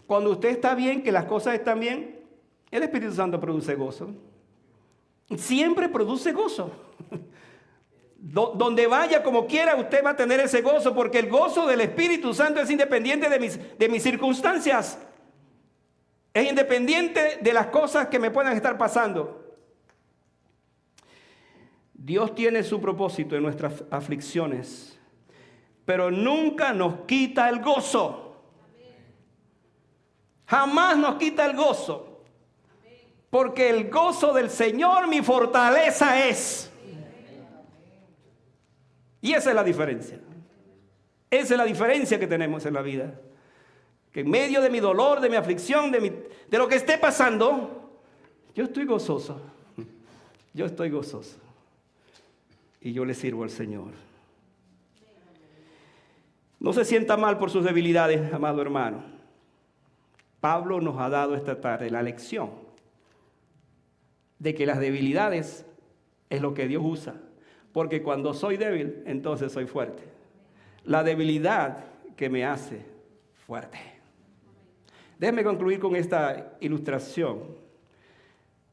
Cuando usted está bien, que las cosas están bien, el Espíritu Santo produce gozo. Siempre produce gozo. Donde vaya, como quiera, usted va a tener ese gozo, porque el gozo del Espíritu Santo es independiente de mis circunstancias. Es independiente de las cosas que me puedan estar pasando. Dios tiene su propósito en nuestras aflicciones, pero nunca nos quita el gozo. Jamás nos quita el gozo, porque el gozo del Señor mi fortaleza es. Y esa es la diferencia. Esa es la diferencia que tenemos en la vida. Que en medio de mi dolor, de mi aflicción, de lo que esté pasando, yo estoy gozoso. Yo estoy gozoso. Y yo le sirvo al Señor. No se sienta mal por sus debilidades, amado hermano. Pablo nos ha dado esta tarde la lección de que las debilidades es lo que Dios usa. Porque cuando soy débil, entonces soy fuerte. La debilidad que me hace fuerte. Déjenme concluir con esta ilustración.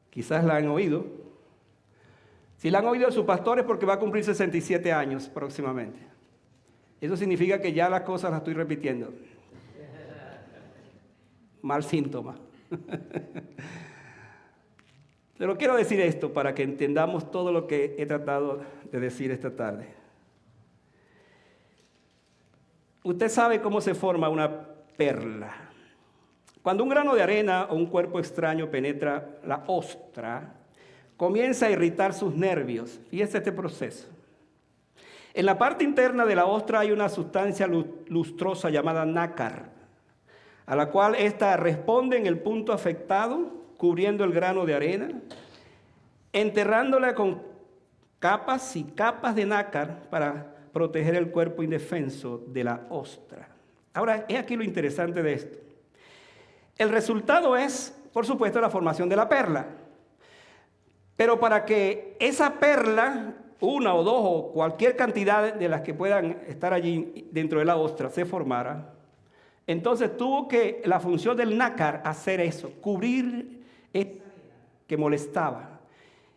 Quizás la han oído. Si la han oído de sus pastores, porque va a cumplir 67 años próximamente. Eso significa que ya las cosas las estoy repitiendo. Mal síntoma. Pero quiero decir esto para que entendamos todo lo que he tratado de decir esta tarde. Usted sabe cómo se forma una perla. Cuando un grano de arena o un cuerpo extraño penetra la ostra, comienza a irritar sus nervios. Fíjese este proceso. En la parte interna de la ostra hay una sustancia lustrosa llamada nácar, a la cual ésta responde en el punto afectado, cubriendo el grano de arena, enterrándola con capas y capas de nácar para proteger el cuerpo indefenso de la ostra. Ahora, es aquí lo interesante de esto. El resultado es, por supuesto, la formación de la perla. Pero para que esa perla, una o dos o cualquier cantidad de las que puedan estar allí dentro de la ostra, se formara, entonces tuvo que la función del nácar hacer eso, cubrir que molestaba,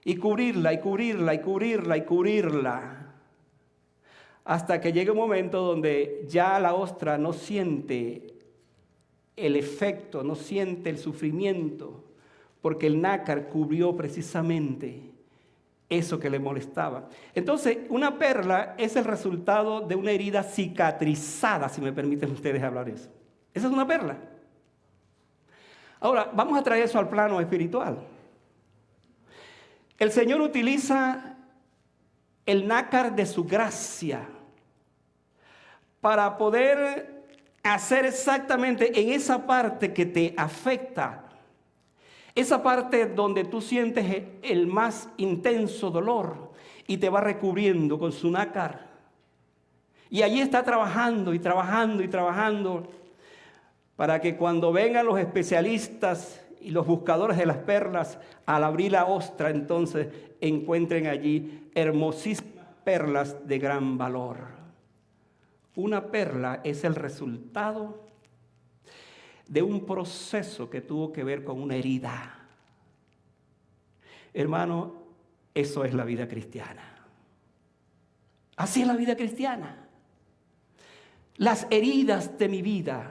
y cubrirla, y cubrirla, y cubrirla, y cubrirla, hasta que llegue un momento donde ya la ostra no siente el efecto, no siente el sufrimiento, porque el nácar cubrió precisamente eso que le molestaba. Entonces, una perla es el resultado de una herida cicatrizada, si me permiten ustedes hablar eso. Esa es una perla. Ahora, vamos a traer eso al plano espiritual. El Señor utiliza el nácar de su gracia para poder hacer exactamente en esa parte que te afecta, esa parte donde tú sientes el más intenso dolor y te va recubriendo con su nácar. Y allí está trabajando y trabajando y trabajando para que cuando vengan los especialistas y los buscadores de las perlas, al abrir la ostra, entonces encuentren allí hermosísimas perlas de gran valor. Una perla es el resultado de un proceso que tuvo que ver con una herida. Hermano, eso es la vida cristiana. Así es la vida cristiana. Las heridas de mi vida,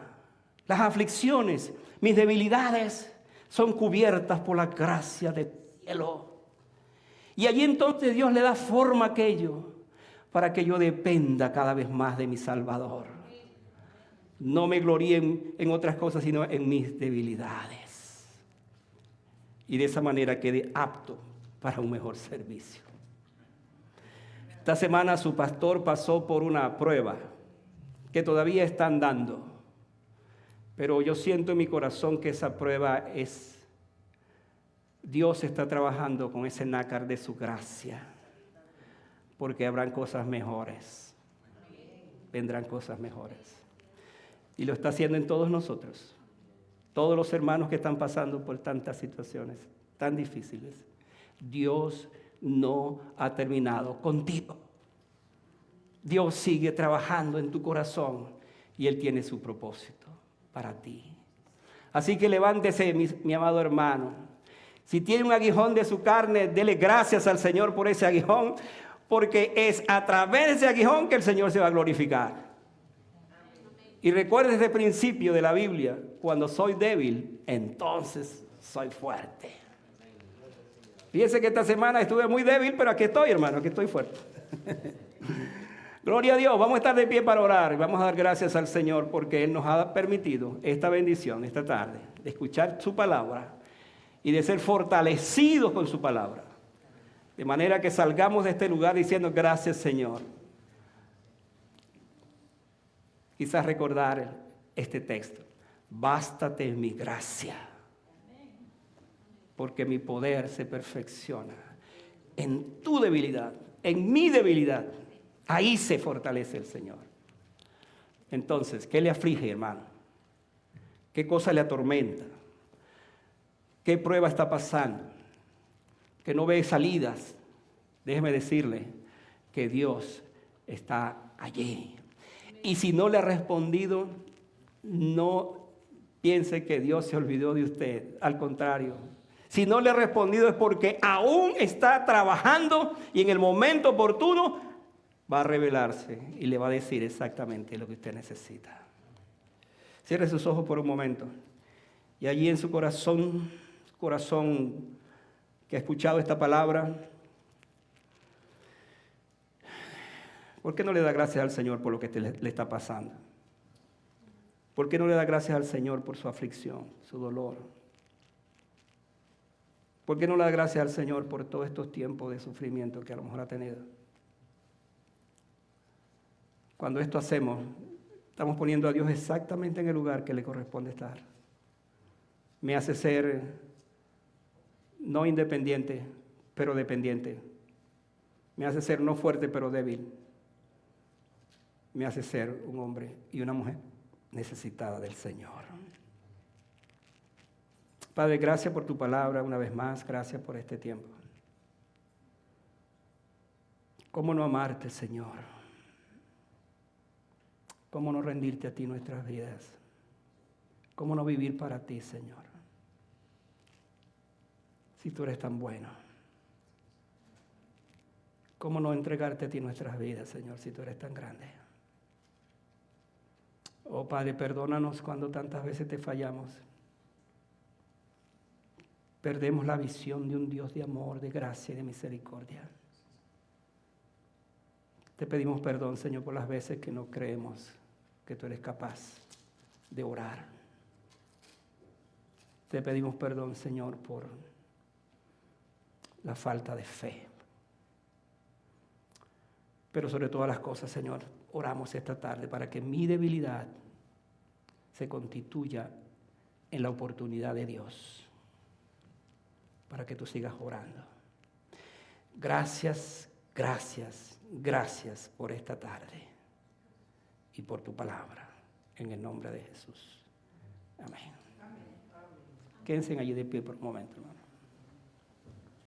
las aflicciones, mis debilidades son cubiertas por la gracia del cielo. Y allí entonces Dios le da forma a aquello para que yo dependa cada vez más de mi Salvador. No me gloríe en otras cosas, sino en mis debilidades. Y de esa manera quede apto para un mejor servicio. Esta semana su pastor pasó por una prueba que todavía están dando. Pero yo siento en mi corazón que esa prueba es, Dios está trabajando con ese nácar de su gracia. Porque habrán cosas mejores. Vendrán cosas mejores. Y lo está haciendo en todos nosotros. Todos los hermanos que están pasando por tantas situaciones tan difíciles. Dios no ha terminado contigo. Dios sigue trabajando en tu corazón y Él tiene su propósito para ti. Así que levántese, mi amado hermano. Si tiene un aguijón de su carne, dele gracias al Señor por ese aguijón, porque es a través de ese aguijón que el Señor se va a glorificar. Y recuerde ese principio de la Biblia: cuando soy débil, entonces soy fuerte. Fíjense que esta semana estuve muy débil, pero aquí estoy, hermano, aquí estoy fuerte. Gloria a Dios. Vamos a estar de pie para orar y vamos a dar gracias al Señor porque Él nos ha permitido esta bendición esta tarde, de escuchar su palabra y de ser fortalecidos con su palabra. De manera que salgamos de este lugar diciendo gracias, Señor. Quizás recordar este texto: bástate mi gracia, porque mi poder se perfecciona en tu debilidad, en mi debilidad. Ahí se fortalece el Señor. Entonces, ¿qué le aflige, hermano? ¿Qué cosa le atormenta? ¿Qué prueba está pasando? Que no ve salidas. Déjeme decirle que Dios está allí. Y si no le ha respondido, no piense que Dios se olvidó de usted. Al contrario, si no le ha respondido es porque aún está trabajando y en el momento oportuno va a revelarse y le va a decir exactamente lo que usted necesita. Cierre sus ojos por un momento. Y allí en su corazón que ha escuchado esta palabra, ¿por qué no le da gracias al Señor por lo que le está pasando? ¿Por qué no le da gracias al Señor por su aflicción, su dolor? ¿Por qué no le da gracias al Señor por todos estos tiempos de sufrimiento que a lo mejor ha tenido? Cuando esto hacemos, estamos poniendo a Dios exactamente en el lugar que le corresponde estar. Me hace ser no independiente, pero dependiente. Me hace ser no fuerte, pero débil. Me hace ser un hombre y una mujer necesitada del Señor. Padre, gracias por tu palabra una vez más. Gracias por este tiempo. ¿Cómo no amarte, Señor? ¿Cómo no rendirte a ti nuestras vidas? ¿Cómo no vivir para ti, Señor? Si tú eres tan bueno. ¿Cómo no entregarte a ti nuestras vidas, Señor, si tú eres tan grande? Oh, Padre, perdónanos cuando tantas veces te fallamos. Perdemos la visión de un Dios de amor, de gracia y de misericordia. Te pedimos perdón, Señor, por las veces que no creemos que tú eres capaz de orar. Te pedimos perdón, Señor, por la falta de fe. Pero sobre todas las cosas, Señor, oramos esta tarde para que mi debilidad se constituya en la oportunidad de Dios, para que tú sigas orando. Gracias, gracias, gracias por esta tarde y por tu palabra, en el nombre de Jesús. Amén. Quédense allí de pie por un momento, hermano.